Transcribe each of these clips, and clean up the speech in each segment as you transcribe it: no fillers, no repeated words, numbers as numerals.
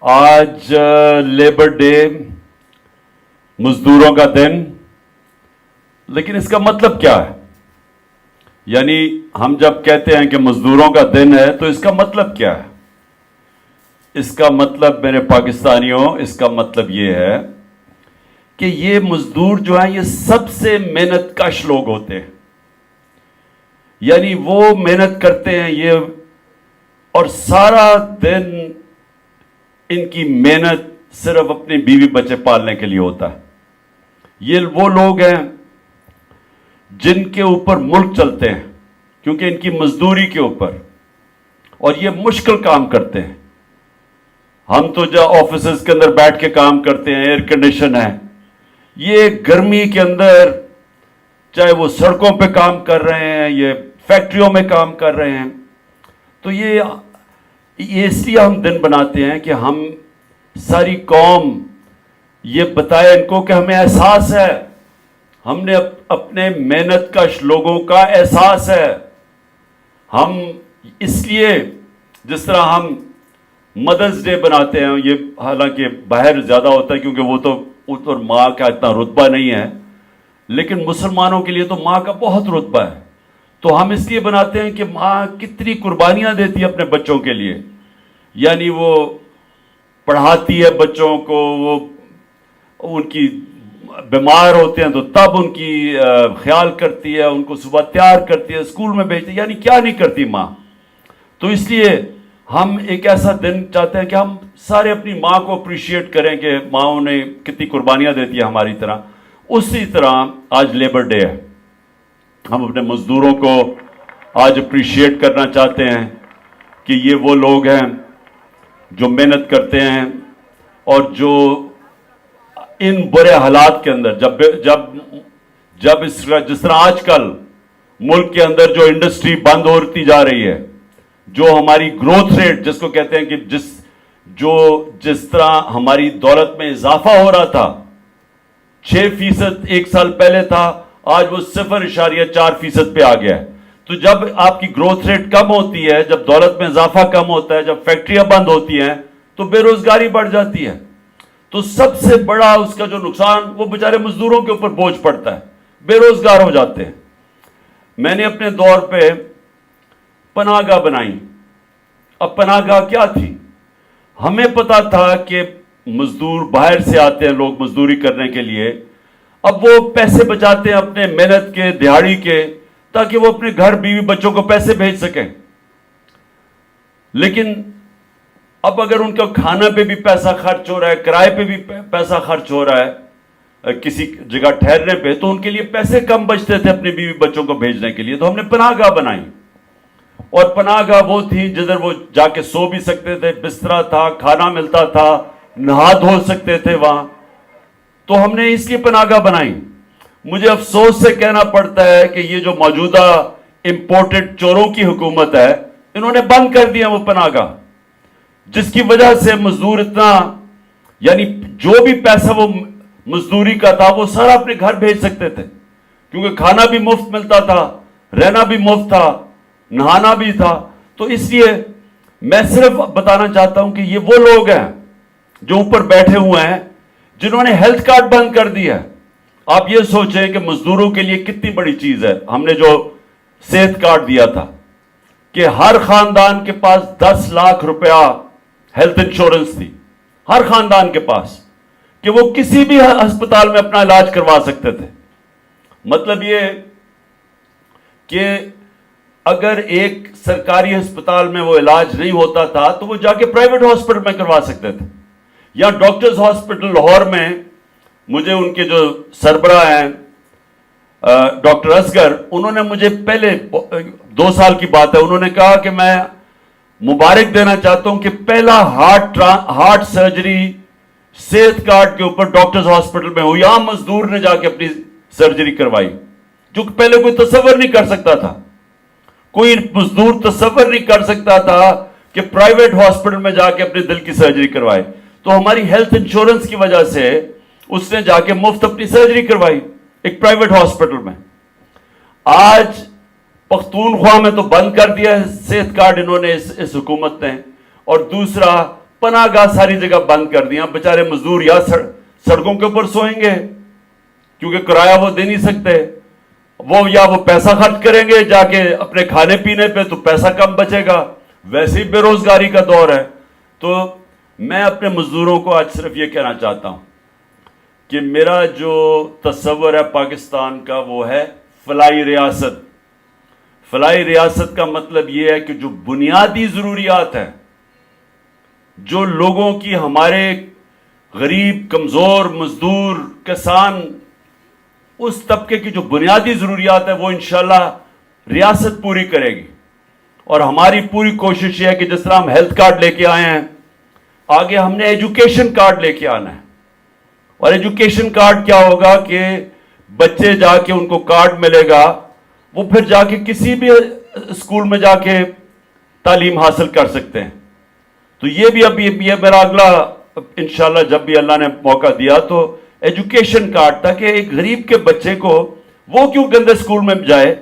آج labour day, مزدوروں کا دن، لیکن اس کا مطلب کیا ہے؟ یعنی ہم جب کہتے ہیں کہ مزدوروں کا دن ہے تو اس کا مطلب کیا ہے؟ اس کا مطلب میرے پاکستانیوں، اس کا مطلب یہ ہے کہ یہ مزدور جو ہیں یہ سب سے محنت کش لوگ ہوتے ہیں. یعنی وہ محنت کرتے ہیں یہ، اور سارا دن ان کی محنت صرف اپنی بیوی بچے پالنے کے لیے ہوتا ہے. یہ وہ لوگ ہیں جن کے اوپر ملک چلتے ہیں کیونکہ ان کی مزدوری کے اوپر، اور یہ مشکل کام کرتے ہیں. ہم تو جو آفیسز کے اندر بیٹھ کے کام کرتے ہیں، ایئر کنڈیشن ہے، یہ گرمی کے اندر چاہے وہ سڑکوں پہ کام کر رہے ہیں، یہ فیکٹریوں میں کام کر رہے ہیں. تو یہ اس لیے ہم دن بناتے ہیں کہ ہم ساری قوم یہ بتائے ان کو کہ ہمیں احساس ہے، ہم نے اپنے محنت کش لوگوں کا احساس ہے. ہم اس لیے جس طرح ہم مدرس ڈے بناتے ہیں، یہ حالانکہ باہر زیادہ ہوتا ہے کیونکہ وہ تو ماں کا اتنا رتبہ نہیں ہے، لیکن مسلمانوں کے لیے تو ماں کا بہت رتبہ ہے. تو ہم اس لیے بناتے ہیں کہ ماں کتنی قربانیاں دیتی ہے اپنے بچوں کے لیے. یعنی وہ پڑھاتی ہے بچوں کو، وہ ان کی بیمار ہوتے ہیں تو تب ان کی خیال کرتی ہے، ان کو صبح تیار کرتی ہے، اسکول میں بھیجتی ہے. یعنی کیا نہیں کرتی ماں. تو اس لیے ہم ایک ایسا دن چاہتے ہیں کہ ہم سارے اپنی ماں کو اپریشیٹ کریں کہ ماں نے کتنی قربانیاں دیتی ہے ہماری طرح. اسی طرح آج لیبر ڈے ہے، ہم اپنے مزدوروں کو آج اپریشیٹ کرنا چاہتے ہیں کہ یہ وہ لوگ ہیں جو محنت کرتے ہیں، اور جو ان برے حالات کے اندر جب جس طرح آج کل ملک کے اندر جو انڈسٹری بند ہوتی جا رہی ہے، جو ہماری گروتھ ریٹ جس کو کہتے ہیں کہ جس طرح ہماری دولت میں اضافہ ہو رہا تھا، 6% ایک سال پہلے تھا، آج وہ 0.4% پہ آ گیا ہے. تو جب آپ کی گروتھ ریٹ کم ہوتی ہے، جب دولت میں اضافہ کم ہوتا ہے، جب فیکٹریاں بند ہوتی ہیں تو بے روزگاری بڑھ جاتی ہے. تو سب سے بڑا اس کا جو نقصان وہ بیچارے مزدوروں کے اوپر بوجھ پڑتا ہے، بے روزگار ہو جاتے ہیں. میں نے اپنے دور پہ پناہ گاہ بنائی. اب پناہ گاہ کیا تھی؟ ہمیں پتا تھا کہ مزدور باہر سے آتے ہیں لوگ مزدوری کرنے کے لیے، اب وہ پیسے بچاتے ہیں اپنے محنت کے، دیہاڑی کے، تاکہ وہ اپنے گھر بیوی بچوں کو پیسے بھیج سکیں. لیکن اب اگر ان کا کھانا پہ بھی پیسہ خرچ ہو رہا ہے، کرائے پہ بھی پیسہ خرچ ہو رہا ہے، کسی جگہ ٹھہرنے پہ، تو ان کے لیے پیسے کم بچتے تھے اپنی بیوی بچوں کو بھیجنے کے لیے. تو ہم نے پناہ گاہ بنائی، اور پناہ گاہ وہ تھی جدھر وہ جا کے سو بھی سکتے تھے، بسترا تھا، کھانا ملتا تھا، نہا دھو سکتے تھے وہاں. تو ہم نے اس لیے پناہ گاہ بنائی. مجھے افسوس سے کہنا پڑتا ہے کہ یہ جو موجودہ امپورٹڈ چوروں کی حکومت ہے، انہوں نے بند کر دیا وہ پناہ گاہ، جس کی وجہ سے مزدور اتنا، یعنی جو بھی پیسہ وہ مزدوری کا تھا وہ سارا اپنے گھر بھیج سکتے تھے، کیونکہ کھانا بھی مفت ملتا تھا، رہنا بھی مفت تھا، نہانا بھی تھا. تو اس لیے میں صرف بتانا چاہتا ہوں کہ یہ وہ لوگ ہیں جو اوپر بیٹھے ہوئے ہیں جنہوں نے ہیلتھ کارڈ بند کر دیا ہے. آپ یہ سوچیں کہ مزدوروں کے لیے کتنی بڑی چیز ہے. ہم نے جو صحت کارڈ دیا تھا کہ ہر خاندان کے پاس 10 لاکھ روپیہ ہیلتھ انشورنس تھی، ہر خاندان کے پاس، کہ وہ کسی بھی ہسپتال میں اپنا علاج کروا سکتے تھے. مطلب یہ کہ اگر ایک سرکاری ہسپتال میں وہ علاج نہیں ہوتا تھا تو وہ جا کے پرائیویٹ ہاسپٹل میں کروا سکتے تھے. یا ڈاکٹرز ہاسپٹل لاہور میں مجھے ان کے جو سربراہ ہیں ڈاکٹر اصغر، انہوں نے مجھے پہلے 2 سال کی بات ہے، انہوں نے کہا کہ میں مبارک دینا چاہتا ہوں کہ پہلا ہارٹ سرجری صحت کارڈ کے اوپر ڈاکٹرز ہاسپٹل میں ہوئی. عام مزدور نے جا کے اپنی سرجری کروائی، جو کہ پہلے کوئی تصور نہیں کر سکتا تھا. کوئی مزدور تصور نہیں کر سکتا تھا کہ پرائیویٹ ہاسپٹل میں جا کے اپنے دل کی سرجری کروائے. تو ہماری ہیلتھ انشورنس کی وجہ سے اس نے جا کے مفت اپنی سرجری کروائی ایک پرائیویٹ ہاسپٹل میں. آج پختونخوا میں تو بند کر دیا ہے صحت کارڈ انہوں نے، اس حکومت نے. اور دوسرا पनाह गाह सारी जगह बंद कर दिया। बेचारे मजदूर या सड़कों के ऊपर सोएंगे क्योंकि किराया वो दे नहीं सकते, या वो पैसा खर्च करेंगे जाके अपने खाने पीने पे, तो पैसा कम बचेगा, वैसे ही बेरोजगारी का दौर है। तो मैं अपने मजदूरों को आज सिर्फ ये कहना चाहता हूं कि मेरा जो तस्वर है पाकिस्तान का वो है फलाई रियासत। फलाई रियासत का मतलब ये है कि जो बुनियादी ज़रूरियात हैं, जो लोगों की, हमारे गरीब, कमज़ोर, मजदूर, किसान, उस तबके की जो बुनियादी ज़रूरियात है वो इंशाल्लाह रियासत पूरी करेगी। और हमारी पूरी कोशिश ये है कि जिस तरह हम हेल्थ कार्ड लेके आए हैं, आगे हमने एजुकेशन कार्ड लेके आना है। और एजुकेशन कार्ड क्या होगा कि बच्चे जाके, उनको कार्ड मिलेगा, वो फिर जाके किसी भी स्कूल में जाके तालीम हासिल कर सकते हैं। तो ये भी अब ये मेरा अगला, इंशाल्लाह जब भी अल्लाह ने मौका दिया, तो एजुकेशन कार्ड, ताकि एक गरीब के बच्चे को, वो क्यों गंदे स्कूल में जाए,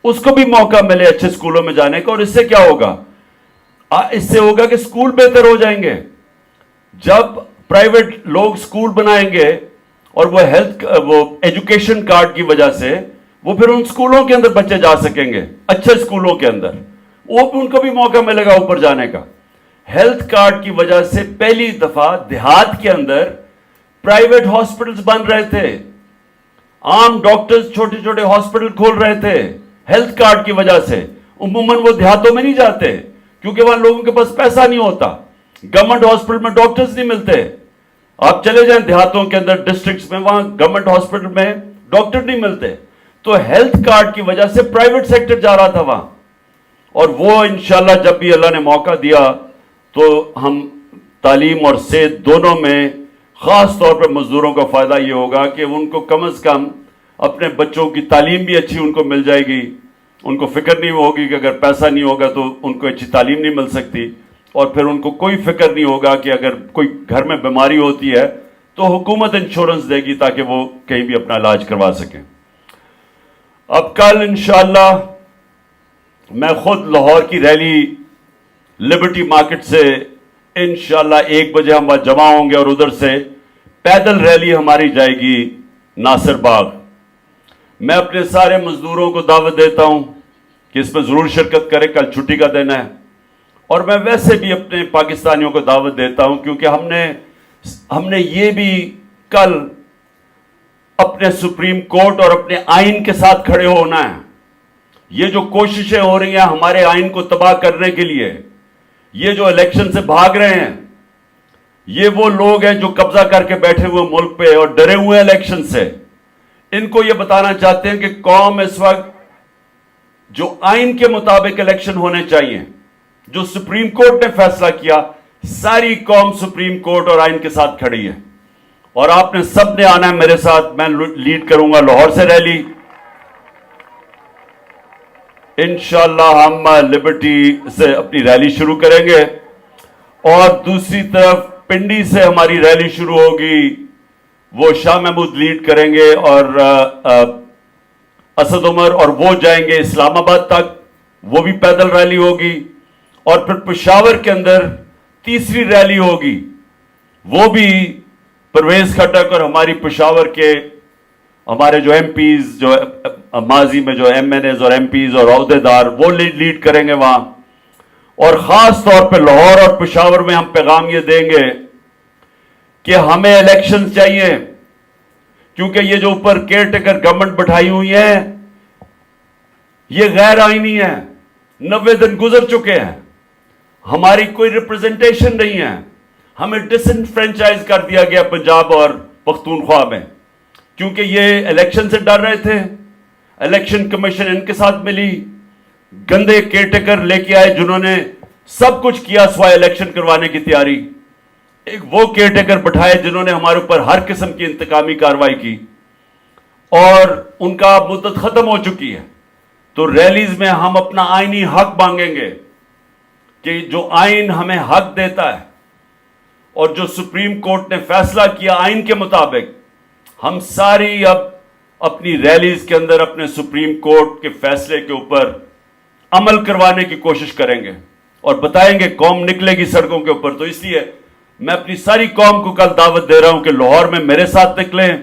उसको भी मौका मिले अच्छे स्कूलों में जाने का। और इससे क्या होगा, इससे होगा कि स्कूल बेहतर हो जाएंगे। जब प्राइवेट लोग स्कूल बनाएंगे और वो एजुकेशन कार्ड की वजह से वो फिर उन स्कूलों के अंदर बच्चे जा सकेंगे, अच्छे स्कूलों के अंदर, वो भी उनको भी मौका मिलेगा ऊपर जाने का। हेल्थ कार्ड की वजह से पहली दफा देहात के अंदर प्राइवेट हॉस्पिटल्स बन रहे थे, आम डॉक्टर्स छोटे छोटे हॉस्पिटल खोल रहे थे हेल्थ कार्ड की वजह से। उमूमन वो देहातों में नहीं जाते क्योंकि वहां लोगों के पास पैसा नहीं होता, गवर्नमेंट हॉस्पिटल में डॉक्टर्स नहीं मिलते। आप चले जाएं देहातों के अंदर, डिस्ट्रिक्ट्स में, वहां गवर्नमेंट हॉस्पिटल में डॉक्टर नहीं मिलते। तो हेल्थ कार्ड की वजह से प्राइवेट सेक्टर जा रहा था वहां, और वो इंशाल्लाह जब भी अल्लाह ने मौका दिया तो हम तालीम और सेहत दोनों में, खास तौर पर मजदूरों का फायदा ये होगा कि उनको कम से कम अपने बच्चों की तालीम भी अच्छी उनको मिल जाएगी। उनको फिक्र नहीं होगी कि अगर पैसा नहीं होगा तो उनको अच्छी तालीम नहीं मिल सकती, और फिर उनको कोई फिक्र नहीं होगा कि अगर कोई घर में बीमारी होती है तो हुकूमत इंश्योरेंस देगी ताकि वो कहीं भी अपना इलाज करवा सकें। अब कल इंशाअल्लाह मैं खुद लाहौर की रैली लिबर्टी मार्केट से इंशाअल्लाह 1 बजे हम वहां जमा होंगे, और उधर से पैदल रैली हमारी जाएगी नासिर बाग। मैं अपने सारे मजदूरों को दावत देता हूं कि इसमें जरूर शिरकत करें, कल छुट्टी का दिन है। और मैं वैसे भी अपने पाकिस्तानियों को दावत देता हूं क्योंकि हमने ये भी कल अपने सुप्रीम कोर्ट और अपने आइन के साथ खड़े होना है। ये जो कोशिशें हो रही हैं हमारे आइन को तबाह करने के लिए, ये जो इलेक्शन से भाग रहे हैं, ये वो लोग हैं जो कब्जा करके बैठे हुए मुल्क पे और डरे हुए इलेक्शन से। इनको ये बताना चाहते हैं कि कौम इस वक्त जो आइन के मुताबिक इलेक्शन होने चाहिए, जो सुप्रीम कोर्ट ने फैसला किया, सारी कौम सुप्रीम कोर्ट और आइन के साथ खड़ी है। और आपने सब ने आना है मेरे साथ। मैं लीड करूंगा लाहौर से रैली। इंशाअल्लाह हम लिबर्टी से अपनी रैली शुरू करेंगे, और दूसरी तरफ पिंडी से हमारी रैली शुरू होगी, वो शाह महमूद लीड करेंगे और असद उमर, और वो जाएंगे इस्लामाबाद तक, वो भी पैदल रैली होगी। और फिर पेशावर के अंदर तीसरी रैली होगी, वो भी परवेज खटक और हमारी पेशावर के हमारे जो एमपीज, जो माजी में जो एमएनएज और एमपीज और अहदेदार, वो लीड करेंगे वहां। और खास तौर पे लाहौर और पेशावर में हम पैगाम ये देंगे कि हमें इलेक्शन चाहिए, क्योंकि ये जो ऊपर केयर टेकर गवर्नमेंट बैठाई हुई है ये गैर आईनी है। 90 दिन गुजर चुके हैं, हमारी कोई रिप्रेजेंटेशन नहीं है, हमें डिसइनफ्रेंचाइज कर दिया गया पंजाब और पख्तूनख्वा में, क्योंकि ये इलेक्शन से डर रहे थे। इलेक्शन कमीशन इनके साथ मिली, गंदे केयरटेकर लेके आए जिन्होंने सब कुछ किया सिवाय इलेक्शन करवाने की तैयारी। एक वो केयरटेकर बैठाए जिन्होंने हमारे ऊपर हर किस्म की इंतकामी कार्रवाई की, और उनका मुद्दत खत्म हो चुकी है। तो रैलीज में हम अपना आईनी हक मांगेंगे कि जो आइन हमें हक देता है और जो सुप्रीम कोर्ट ने फैसला किया आइन के मुताबिक, हम सारी अब अपनी रैलीज के अंदर अपने सुप्रीम कोर्ट के फैसले के ऊपर अमल करवाने की कोशिश करेंगे और बताएंगे, कौम निकलेगी सड़कों के ऊपर। तो इसलिए میں اپنی ساری قوم کو کل دعوت دے رہا ہوں کہ لاہور میں میرے ساتھ نکلیں،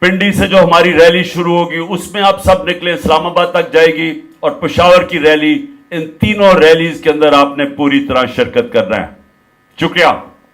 پنڈی سے جو ہماری ریلی شروع ہوگی اس میں آپ سب نکلیں، اسلام آباد تک جائے گی، اور پشاور کی ریلی، ان تینوں ریلیز کے اندر آپ نے پوری طرح شرکت کرنا ہے۔ شکریہ۔